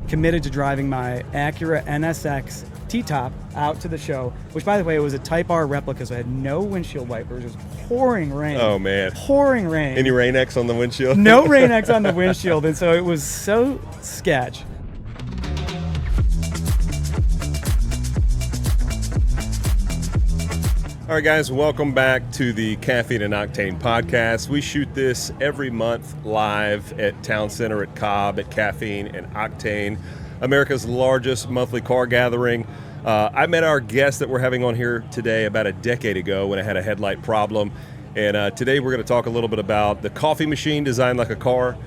committed to driving my Acura NSX T-Top out to the show, which, by the way, it was a Type R replica, so I had no windshield wipers. It was pouring rain. Oh, man. Pouring rain. Any Rain-X on the windshield? No Rain-X on the windshield, and so it was so sketch. All right, guys, welcome back to the Caffeine Octane Podcast. We shoot this every month live at Town Center at Cobb at Caffeine and Octane, America's largest monthly car gathering. I met our guest that we're having on here today about a decade ago when I had a headlight problem. And today we're going to talk a little bit about the coffee machine designed like a car,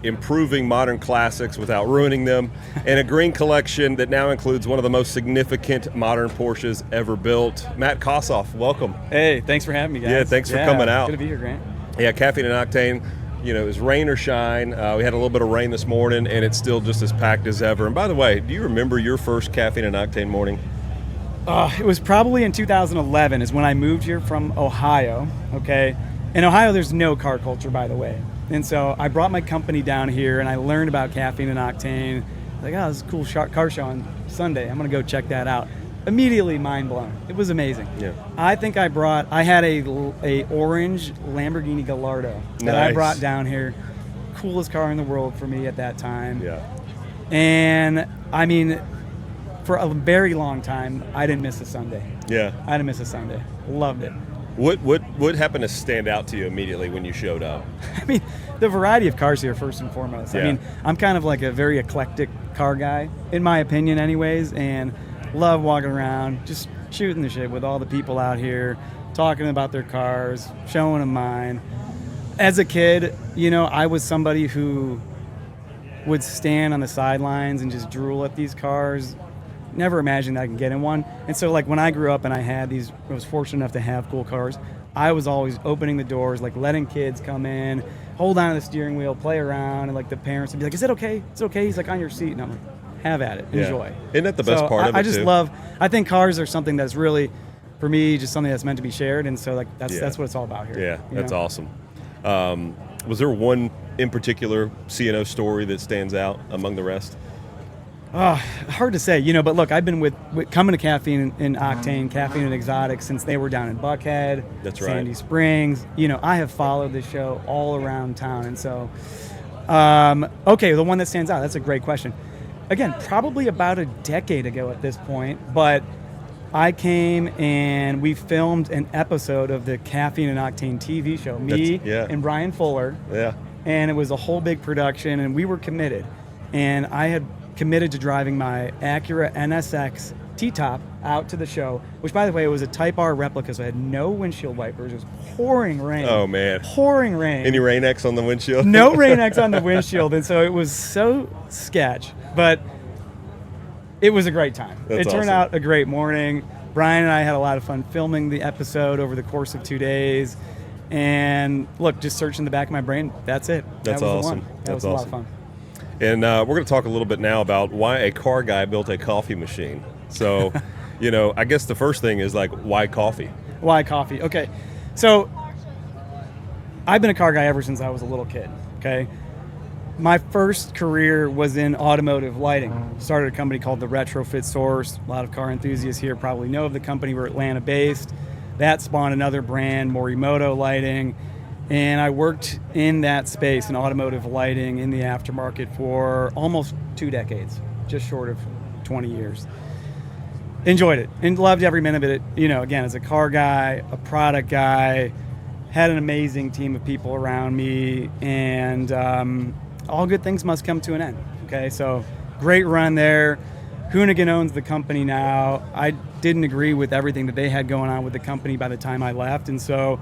improving modern classics without ruining them, and a green collection that now includes one of the most significant modern Porsches ever built. Matt Kossoff, welcome. Hey, thanks for having me, guys. Yeah, thanks for coming out. Good to be here, Grant. Yeah, Caffeine and Octane, you know, it was rain or shine. We had a little bit of rain this morning, and it's still just as packed as ever. And by the way, do you remember your first Caffeine and Octane morning? It was probably in 2011 is when I moved here from Ohio, okay? In Ohio, there's no car culture, by the way. And so I brought my company down here, and I learned about Caffeine and Octane. Like, oh, this is a cool car show on Sunday. I'm going to go check that out. Immediately mind blown. It was amazing. Yeah. I think I had a orange Lamborghini Gallardo that I brought down here. Coolest car in the world for me at that time. Yeah. And, I mean, for a very long time, I didn't miss a Sunday. Yeah. I didn't miss a Sunday. Loved it. What happened to stand out to you immediately when you showed up? I mean, the variety of cars here, first and foremost. Yeah. I mean, I'm kind of like a very eclectic car guy, in my opinion anyways, and love walking around, just shooting the shit with all the people out here, talking about their cars, showing them mine. As a kid, you know, I was somebody who would stand on the sidelines and just drool at these cars. Never imagined I could get in one. And so, like, when I grew up and I was fortunate enough to have cool cars, I was always opening the doors, like letting kids come in, hold on to the steering wheel, play around, and like the parents would be like, "Is it okay? It's okay." He's like, "On your seat." And I'm like, "Have at it. Enjoy." Yeah. Isn't that the best part of it, I just too? I think cars are something that's really, for me, just something that's meant to be shared. And so, like, that's what it's all about here. Yeah, that's awesome. Was there one in particular C&O story that stands out among the rest? Hard to say, you know, but look, I've been with coming to Caffeine and Octane, Caffeine and Exotic since they were down in Buckhead, That's right. Sandy Springs. You know, I have followed this show all around town. And so, okay, the one that stands out, that's a great question. Again, probably about a decade ago at this point, but I came and we filmed an episode of the Caffeine and Octane TV show, and Brian Fuller. Yeah. And it was a whole big production, and we were committed. And I had committed to driving my Acura NSX T-Top out to the show, which, by the way, it was a Type R replica, so I had no windshield wipers. It was pouring rain. Oh, man. Pouring rain. Any Rain-X on the windshield? No Rain-X on the windshield, and so it was so sketch. But it was a great time. That's It turned awesome. out a great morning. Brian and I had a lot of fun filming the episode over the course of 2 days. And look, just searching the back of my brain, that's it. That's that was awesome. The one. That That's was a lot awesome. of fun. And we're going to talk a little bit now about why a car guy built a coffee machine. So, you know, I guess the first thing is, like, why coffee? Why coffee? Okay. So I've been a car guy ever since I was a little kid, okay? My first career was in automotive lighting. Started a company called the Retrofit Source. A lot of car enthusiasts here probably know of the company. We're Atlanta-based. That spawned another brand, Morimoto Lighting. And I worked in that space, in automotive lighting, in the aftermarket for almost 2 decades, just short of 20 years. Enjoyed it and loved every minute of it. You know, again, as a car guy, a product guy, had an amazing team of people around me, and all good things must come to an end. Okay, so great run there. Hoonigan owns the company now. I didn't agree with everything that they had going on with the company by the time I left, and so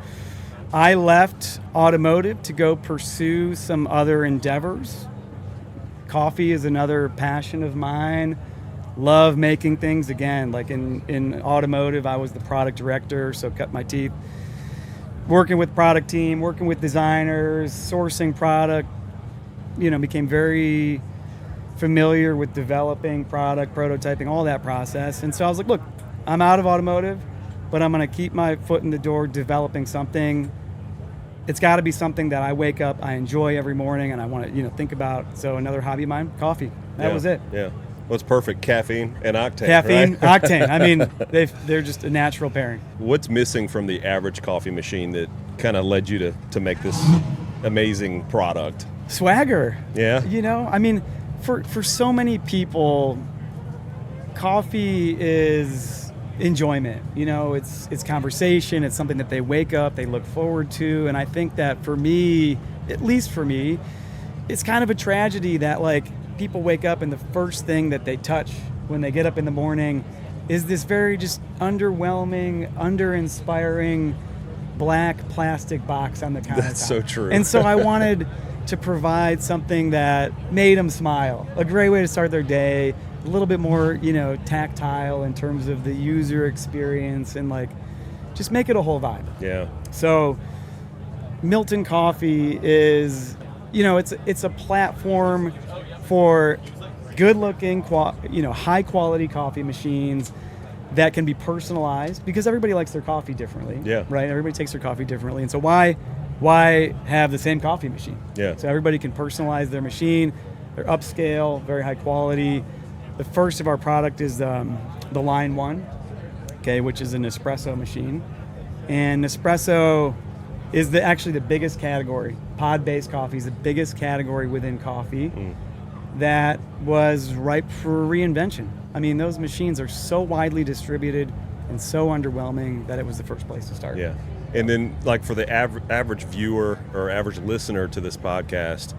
I left automotive to go pursue some other endeavors. Coffee is another passion of mine. Love making things. Again, like in automotive, I was the product director, so cut my teeth working with product team, working with designers, sourcing product. You know, became very familiar with developing product, prototyping, all that process. And so I was like, look, I'm out of automotive, but I'm going to keep my foot in the door developing something. It's got to be something that I wake up, I enjoy every morning, and I want to, think about. So another hobby of mine, coffee. That was it. Yeah. Well, it's perfect. Caffeine and octane. Caffeine, right? octane. I mean, they're just a natural pairing. What's missing from the average coffee machine that kind of led you to make this amazing product? Swagger. Yeah. You know, I mean, for so many people, coffee is enjoyment. You know, it's conversation. It's something that they wake up, they look forward to. And I think that for me, at least for me, it's kind of a tragedy that like people wake up and the first thing that they touch when they get up in the morning is this very just underwhelming, under-inspiring black plastic box on the countertop. That's so true. And so I wanted to provide something that made them smile. A great way to start their day, a little bit more, you know, tactile in terms of the user experience and like just make it a whole vibe. Yeah. So Milton Coffee is, you know, it's a platform for good-looking, high quality coffee machines that can be personalized because everybody likes their coffee differently. Yeah. Right? Everybody takes their coffee differently. And so why have the same coffee machine? Yeah. So everybody can personalize their machine. They're upscale, very high quality. The first of our product is the Line 1, okay, which is an espresso machine. And espresso is actually the biggest category. Pod-based coffee is the biggest category within coffee that was ripe for reinvention. I mean, those machines are so widely distributed and so underwhelming that it was the first place to start. Yeah. And then, like, for the average viewer or average listener to this podcast,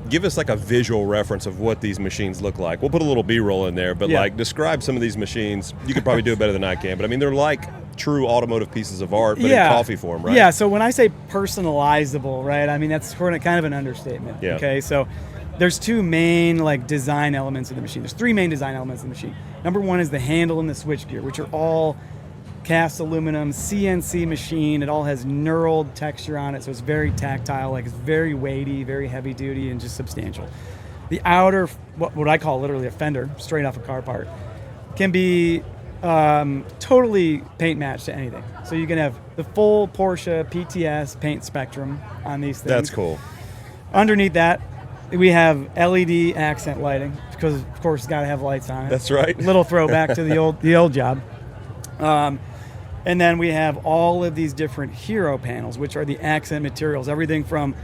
give us like a visual reference of what these machines look like. We'll put a little B-roll in there, but like describe some of these machines. You could probably do it better than I can, but I mean, they're like true automotive pieces of art, but in coffee form, right? Yeah, so when I say personalizable, right, I mean, that's kind of an understatement. Yeah. Okay, so there's two main like design elements of the machine. There's three main design elements of the machine. Number one is the handle and the switch gear, which are all cast aluminum, CNC machine. It all has knurled texture on it, so it's very tactile, like it's very weighty, very heavy duty, and just substantial. The outer, what I call literally a fender, straight off a car part, can be totally paint matched to anything. So you can have the full Porsche PTS paint spectrum on these things. That's cool. Underneath that, we have LED accent lighting because, of course, it's got to have lights on it. That's right. Little throwback to the old job. And then we have all of these different hero panels, which are the accent materials, everything from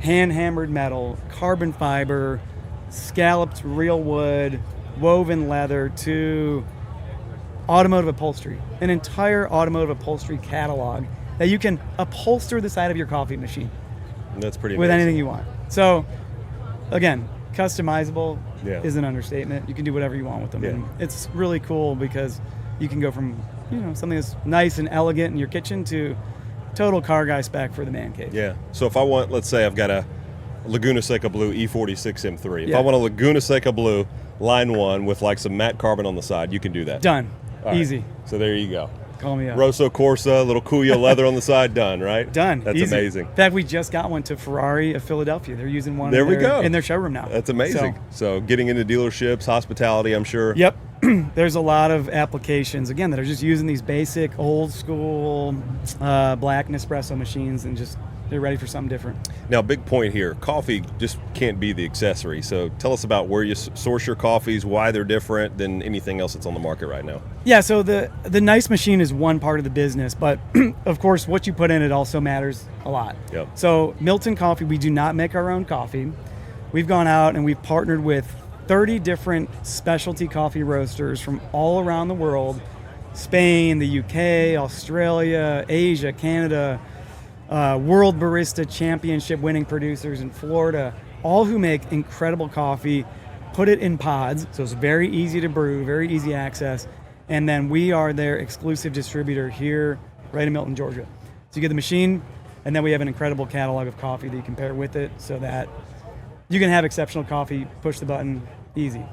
hand-hammered metal, carbon fiber, scalloped real wood, woven leather, to automotive upholstery, an entire automotive upholstery catalog that you can upholster the side of your coffee machine. That's pretty with amazing. anything you want. So, again, customizable is an understatement. You can do whatever you want with them. Yeah. And it's really cool because you can go from, you know, something that's nice and elegant in your kitchen to total car guy spec for the man cave. Yeah. So if I want, let's say I've got a Laguna Seca Blue E46 M3. If Yeah. I want a Laguna Seca Blue Line 1 with like some matte carbon on the side, you can do that. Done. All right. Easy. So there you go. Call me up. Rosso Corsa, little Kuya leather on the side, done, right? Done. That's Easy. amazing. In fact, we just got one to Ferrari of Philadelphia. They're using one There we go. in their showroom now. That's amazing. So getting into dealerships, hospitality, I'm sure. Yep. There's a lot of applications, again, that are just using these basic, old school black Nespresso machines and just they're ready for something different. Now, big point here, coffee just can't be the accessory. So tell us about where you source your coffees, why they're different than anything else that's on the market right now. Yeah, so the nice machine is one part of the business, but of course what you put in it also matters a lot. Yep. So Milton Coffee, we do not make our own coffee. We've gone out and we've partnered with 30 different specialty coffee roasters from all around the world, Spain, the UK, Australia, Asia, Canada, World Barista Championship winning producers in Florida, all who make incredible coffee, put it in pods, so it's very easy to brew, very easy access, and then we are their exclusive distributor here right in Milton, Georgia. So you get the machine, and then we have an incredible catalog of coffee that you can pair with it so that you can have exceptional coffee, push the button, easy.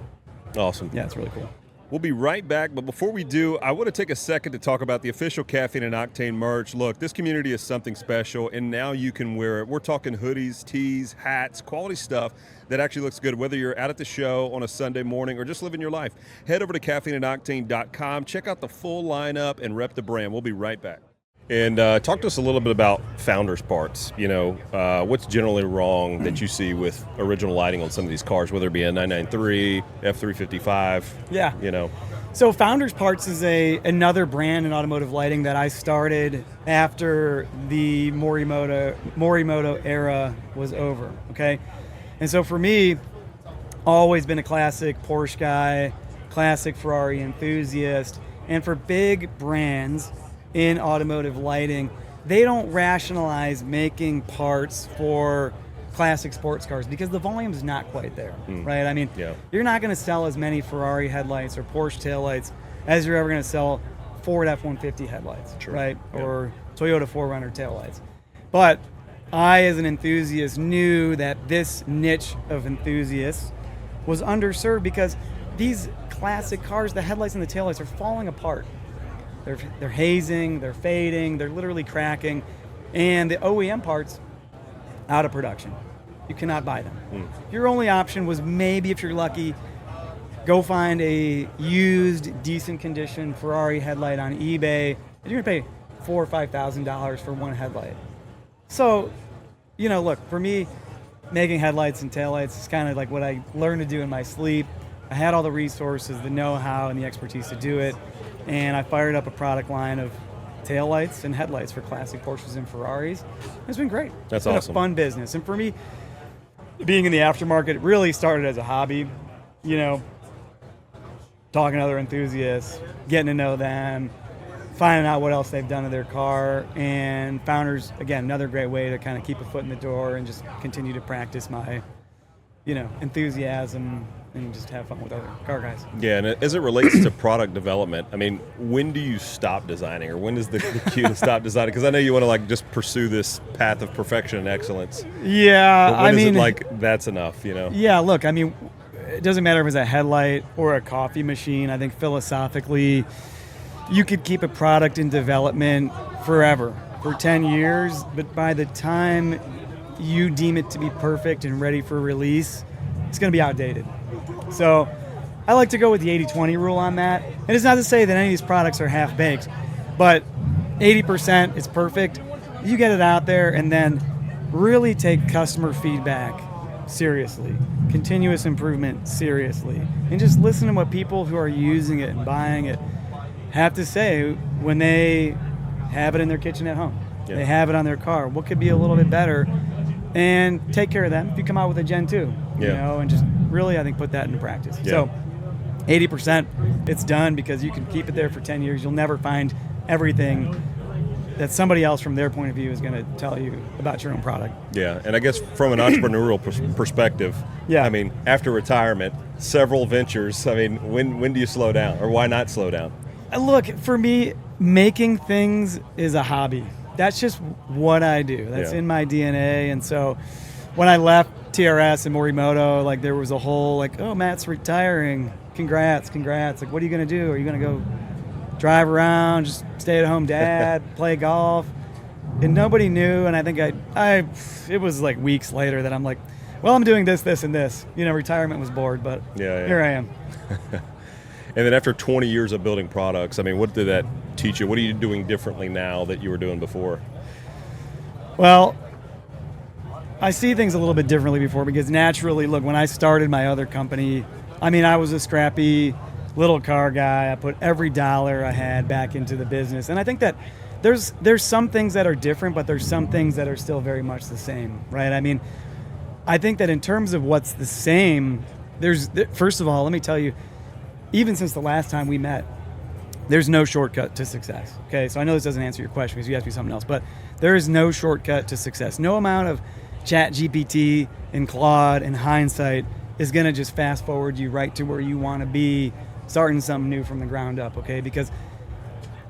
Awesome. Yeah, it's really cool. We'll be right back, but before we do, I want to take a second to talk about the official Caffeine and Octane merch. Look, this community is something special, and now you can wear it. We're talking hoodies, tees, hats, quality stuff that actually looks good, whether you're out at the show on a Sunday morning or just living your life. Head over to caffeineandoctane.com, check out the full lineup, and rep the brand. We'll be right back. And talk to us a little bit about founders parts. What's generally wrong that you see with original lighting on some of these cars, whether it be a 993, F355? Yeah. So Founders Parts is another brand in automotive lighting that I started after the Morimoto era was over, okay? And so for me, always been a classic Porsche guy, classic Ferrari enthusiast, and for big brands in automotive lighting, they don't rationalize making parts for classic sports cars because the volume is not quite there, right? I mean, You're not going to sell as many Ferrari headlights or Porsche taillights as you're ever going to sell Ford F-150 headlights, right? Yeah. Or Toyota 4Runner taillights. But I, as an enthusiast, knew that this niche of enthusiasts was underserved because these classic cars, the headlights and the taillights are falling apart. They're hazing, they're fading, they're literally cracking, and the OEM parts out of production. You cannot buy them. Your only option was maybe, if you're lucky, go find a used, decent condition Ferrari headlight on eBay, and you're gonna pay $4,000 or $5,000 for one headlight. So, look, for me, making headlights and taillights is kind of like what I learned to do in my sleep. I had all the resources, the know-how, and the expertise to do it, and I fired up a product line of taillights and headlights for classic Porsches and Ferraris. It's been great. That's awesome. It's been a fun business. And for me, being in the aftermarket, it really started as a hobby, talking to other enthusiasts, getting to know them, finding out what else they've done to their car. And Founders, again, another great way to kind of keep a foot in the door and just continue to practice my, enthusiasm and just have fun with other car guys. Yeah, and as it relates to product development, I mean, when do you stop designing, or when is the cue to stop designing? Because I know you want to just pursue this path of perfection and excellence. Yeah, but when is it that's enough, Yeah, look, it doesn't matter if it's a headlight or a coffee machine. I think philosophically, you could keep a product in development forever, for 10 years, but by the time you deem it to be perfect and ready for release, it's going to be outdated. So I like to go with the 80-20 rule on that. And it's not to say that any of these products are half-baked, but 80% is perfect. You get it out there and then really take customer feedback seriously, continuous improvement seriously, and just listen to what people who are using it and buying it have to say when they have it in their kitchen at home. Yeah. They have it on their car. What could be a little bit better? And take care of them if you come out with a Gen 2, and just really, I think, put that into practice. Yeah. So 80%, it's done because you can keep it there for 10 years. You'll never find everything that somebody else from their point of view is going to tell you about your own product. Yeah, and I guess from an entrepreneurial perspective, after retirement, several ventures, when do you slow down, or why not slow down? Look, for me, making things is a hobby. That's just what I do. That's in my DNA. And so when I left TRS and Morimoto, there was a whole Matt's retiring. Congrats. What are you going to do? Are you going to go drive around, just stay at home dad, play golf? And nobody knew. And I think it was weeks later that I'm like, well, I'm doing this, and this. Retirement was bored, but here I am. And then after 20 years of building products, what did that teach you? What are you doing differently now that you were doing before? Well, I see things a little bit differently before because naturally, look, when I started my other company, I was a scrappy little car guy. I put every dollar I had back into the business. And I think that there's some things that are different, but there's some things that are still very much the same, right? I think that in terms of what's the same, first of all, let me tell you, even since the last time we met, there's no shortcut to success. Okay, so I know this doesn't answer your question because you asked me something else, but there is no shortcut to success. No amount of Chat GPT and Claude and hindsight is going to just fast forward you right to where you want to be, starting something new from the ground up. Okay, because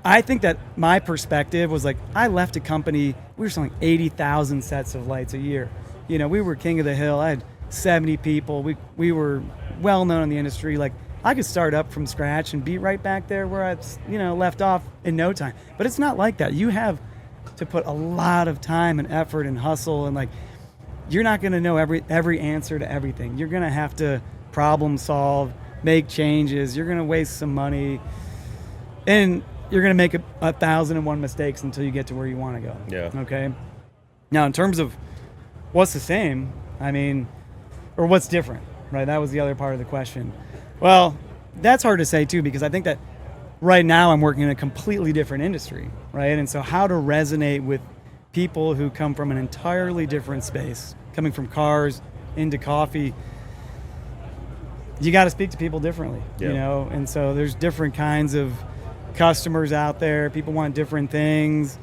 I think that my perspective was I left a company, we were selling 80,000 sets of lights a year. We were king of the hill. I had 70 people. We were well known in the industry. I could start up from scratch and be right back there where I, left off in no time. But it's not like that. You have to put a lot of time and effort and hustle, and you're not going to know every answer to everything. You're going to have to problem solve, make changes. You're going to waste some money. And you're going to make 1,001 mistakes until you get to where you want to go. Yeah. Okay. Now, in terms of what's the same, I mean, or what's different, right? That was the other part of the question. Well, that's hard to say too, because I think that right now I'm working in a completely different industry, right? And so how to resonate with people who come from an entirely different space, coming from cars into coffee, you got to speak to people differently, you know? And so there's different kinds of customers out there. People want different things.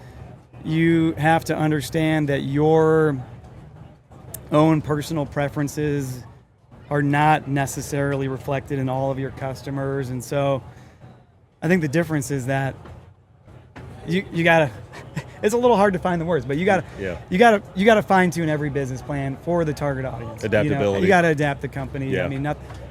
You have to understand that your own personal preferences are not necessarily reflected in all of your customers. And so I think the difference is that you gotta, it's a little hard to find the words, but you gotta fine tune every business plan for the target audience. Adaptability. You gotta adapt the company. Yeah. I mean,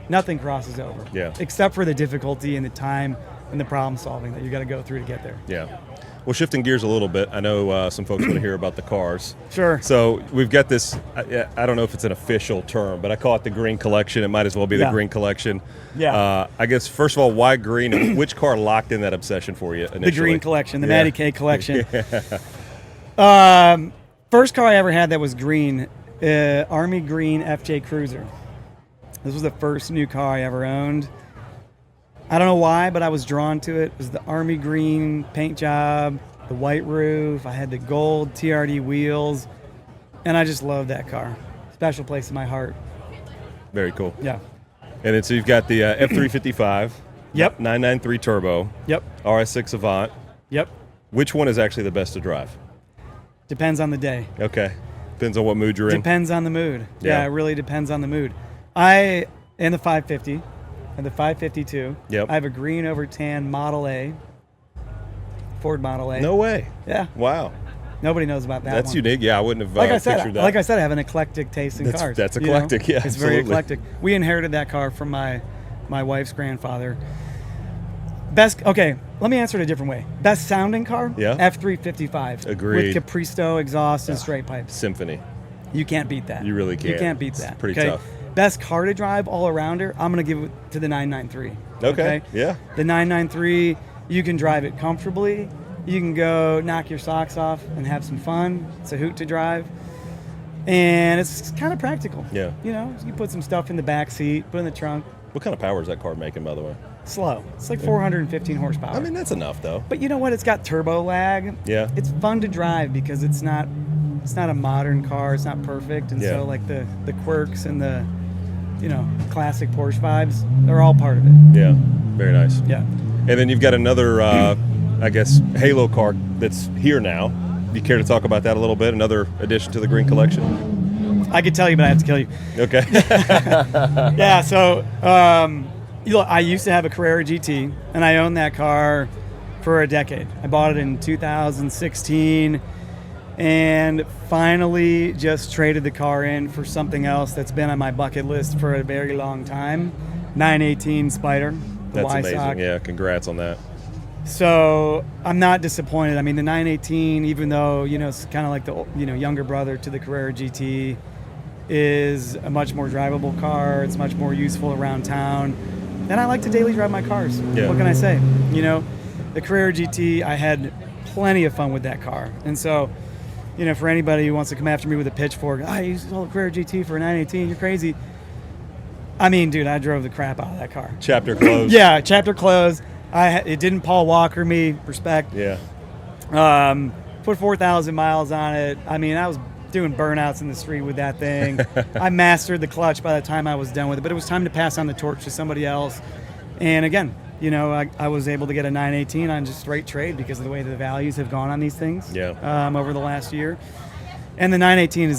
nothing crosses over. Yeah. Except for the difficulty and the time and the problem solving that you got to go through to get there. Yeah. Well, shifting gears a little bit, I know some folks want to hear about the cars. Sure. So we've got this, I don't know if it's an official term, but I call it the Green Collection. It might as well be the Green Collection. Yeah. I guess, first of all, why green? And which car locked in that obsession for you initially? The Green Collection, the Matty K Collection. Yeah. First car I ever had that was green, Army Green FJ Cruiser. This was the first new car I ever owned. I don't know why, but I was drawn to it. It was the Army Green paint job, the white roof. I had the gold TRD wheels, and I just loved that car. Special place in my heart. Very cool. Yeah. And then so you've got the F355. Yep. 993 Turbo. Yep. RS6 Avant. Yep. Which one is actually the best to drive? Depends on the day. Okay. Depends on what mood you're in. Depends on the mood. Yeah. It really depends on the mood. In the 550 and the 552. Yep. I have a green over tan Model A. Ford Model A. No way. Yeah. Wow. Nobody knows about that That's one. unique. Yeah, I wouldn't have pictured that. Like I said, I have an eclectic taste in cars. That's eclectic, yeah, It's very absolutely. eclectic. We inherited that car from my wife's grandfather. Okay, let me answer it a different way. Best sounding car? Yeah. F355. Agreed. With Capristo exhaust and straight pipes. Symphony. You can't beat that. You really can't. You can't beat It's that. pretty okay? tough. Best car to drive all arounder, I'm going to give it to the 993. Okay. Yeah. The 993, you can drive it comfortably. You can go knock your socks off and have some fun. It's a hoot to drive. And it's kind of practical. Yeah. You know, you put some stuff in the back seat, put in the trunk. What kind of power is that car making, by the way? Slow. It's like 415 horsepower. I mean, that's enough, though. But you know what? It's got turbo lag. Yeah. It's fun to drive because it's not a modern car. It's not perfect. And so like the quirks and the, classic Porsche vibes, they're all part of it. Yeah. Very nice. Yeah. And then you've got another, I guess, Halo car that's here now. You care to talk about that a little bit? Another addition to the Green Collection? I could tell you, but I have to kill you. Okay. Yeah, so I used to have a Carrera GT, and I owned that car for a decade. I bought it in 2016, and finally just traded the car in for something else that's been on my bucket list for a very long time. 918 Spyder. That's amazing. Yeah, congrats on that. So I'm not disappointed. I mean, the 918, even though it's kind of like the younger brother to the Carrera GT, is a much more drivable car. It's much more useful around town, and I like to daily drive my cars. Yeah. What can I say? The Carrera GT, I had plenty of fun with that car, and so for anybody who wants to come after me with a pitchfork, you sold a Carrera GT for a 918, you're crazy. I mean, dude, I drove the crap out of that car. Chapter closed. Yeah, chapter closed. It didn't Paul Walker me, respect. Yeah. Put 4,000 miles on it. I mean, I was doing burnouts in the street with that thing. I mastered the clutch by the time I was done with it, but it was time to pass on the torch to somebody else. And again, I was able to get a 918 on just straight trade because of the way the values have gone on these things over the last year. And the 918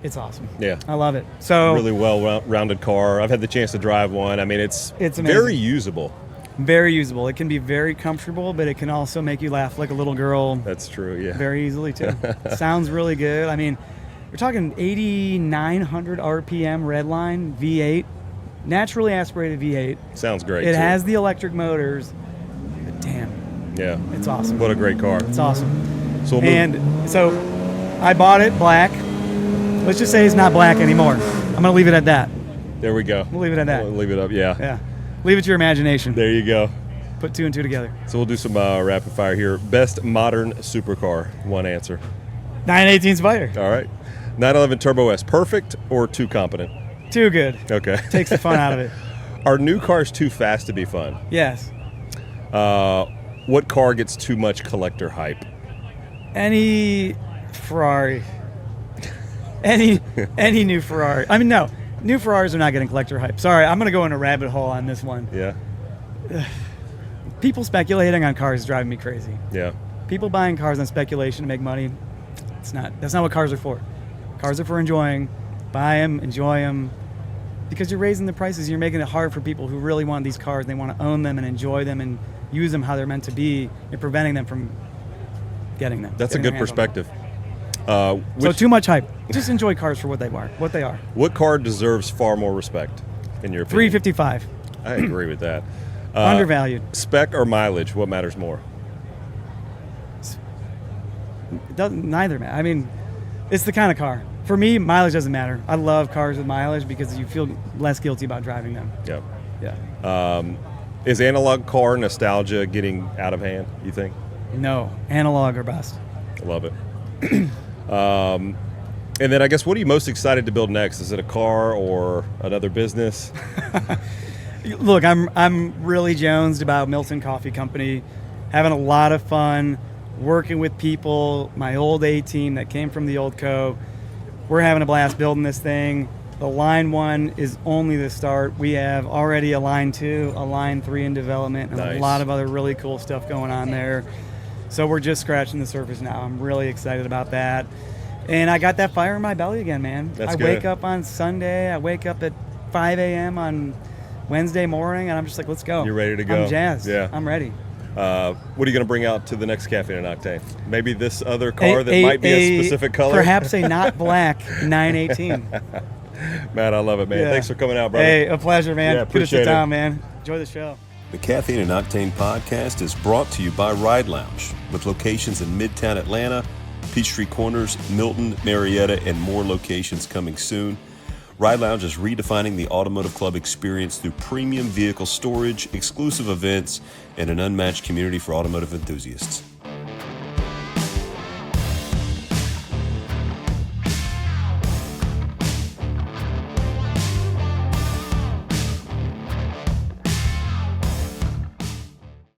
it's awesome. Yeah. I love it. So really well-rounded car. I've had the chance to drive one. I mean, it's very usable. Very usable. It can be very comfortable, but it can also make you laugh like a little girl. That's true, yeah. Very easily, too. Sounds really good. I mean, we're talking 8,900 RPM redline V8, naturally aspirated V8. Sounds great, It too. has the electric motors, but damn. Yeah. It's awesome. What a great car. It's awesome. So I bought it black. Let's just say it's not black anymore. I'm going to leave it at that. There we go. We'll leave it at that. We'll leave it up, yeah. Yeah. Leave it to your imagination. There you go. put 2 and 2 together. So we'll do some rapid fire here. Best modern supercar, one answer. 918 Spyder. All right. 911 Turbo S, perfect or too competent? Too good. Okay. Takes the fun out of it. Are new cars too fast to be fun? Yes. What car gets too much collector hype? Any Ferrari. any new Ferrari. I mean, no. New Ferraris are not getting collector hype. Sorry, I'm going to go in a rabbit hole on this one. Yeah. People speculating on cars is driving me crazy. Yeah. People buying cars on speculation to make money, that's not what cars are for. Cars are for enjoying. Buy them, enjoy them. Because you're raising the prices, you're making it hard for people who really want these cars. They want to own them and enjoy them and use them how they're meant to be. You're preventing them from getting them. That's a good perspective. So too much hype. Just enjoy cars for what they are. What car deserves far more respect, in your opinion? 355. I agree with that. Undervalued. Spec or mileage, what matters more? Neither, man. I mean, it's the kind of car. For me, mileage doesn't matter. I love cars with mileage because you feel less guilty about driving them. Yeah. Yeah. Is analog car nostalgia getting out of hand, you think? No. Analog or bust. I love it. And then I guess, what are you most excited to build next? Is it a car or another business? Look, I'm really jonesed about Milton Coffee Company, having a lot of fun, working with people, my old A team that came from the old co. We're having a blast building this thing. The line 1 is only the start. We have already a line 2, a line 3 in development, and Nice. a lot of other really cool stuff going on there. So we're just scratching the surface now. I'm really excited about that. And I got that fire in my belly again, man. That's I good. wake up on Sunday. I wake up at 5 a.m. on Wednesday morning, and I'm just like, let's go. You're ready to go. I'm jazzed. Yeah. I'm ready. What are you going to bring out to the next Caffeine and Octane? Maybe this other car that might be a specific color? Perhaps a not black 918. Matt, I love it, man. Yeah. Thanks for coming out, brother. Hey, a pleasure, man. Yeah, Good to appreciate sit it. down, man. Enjoy the show. The Caffeine and Octane Podcast is brought to you by Ride Lounge, with locations in Midtown Atlanta, Peachtree Corners, Milton, Marietta, and more locations coming soon. Ride Lounge is redefining the automotive club experience through premium vehicle storage, exclusive events, and an unmatched community for automotive enthusiasts.